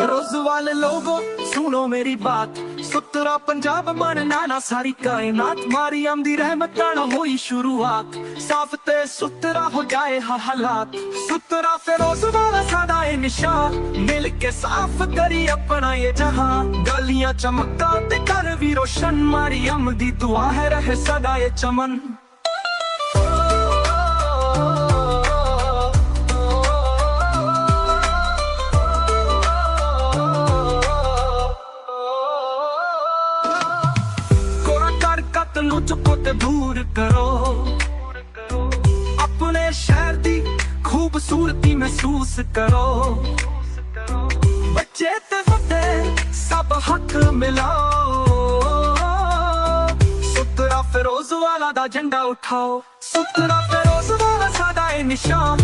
रोज वाले लोगों सुनो मेरी बात, सुतरा पंजाब मनना ना सारी कायनात, मारी आमदी रहमत ना हुई शुरुआत, साफ ते सुतरा हो जाए हालात। सुतरा फिरोज वाला सादा ए निशान, मिल के साफ करी अपना ये जहां, गलियां चमका ते कर भी रोशन, मारी आमदी दुआ है रहे सदा ये चमन। चुपो ते दूर करो, अपने शहर दी खूबसूरती महसूस करो, बच्चे ते बड़े सब हक मिलाओ, सुतरा फिरोज वाला दा झंडा उठाओ, सुतरा फिरोज वाला सादा ए निशान,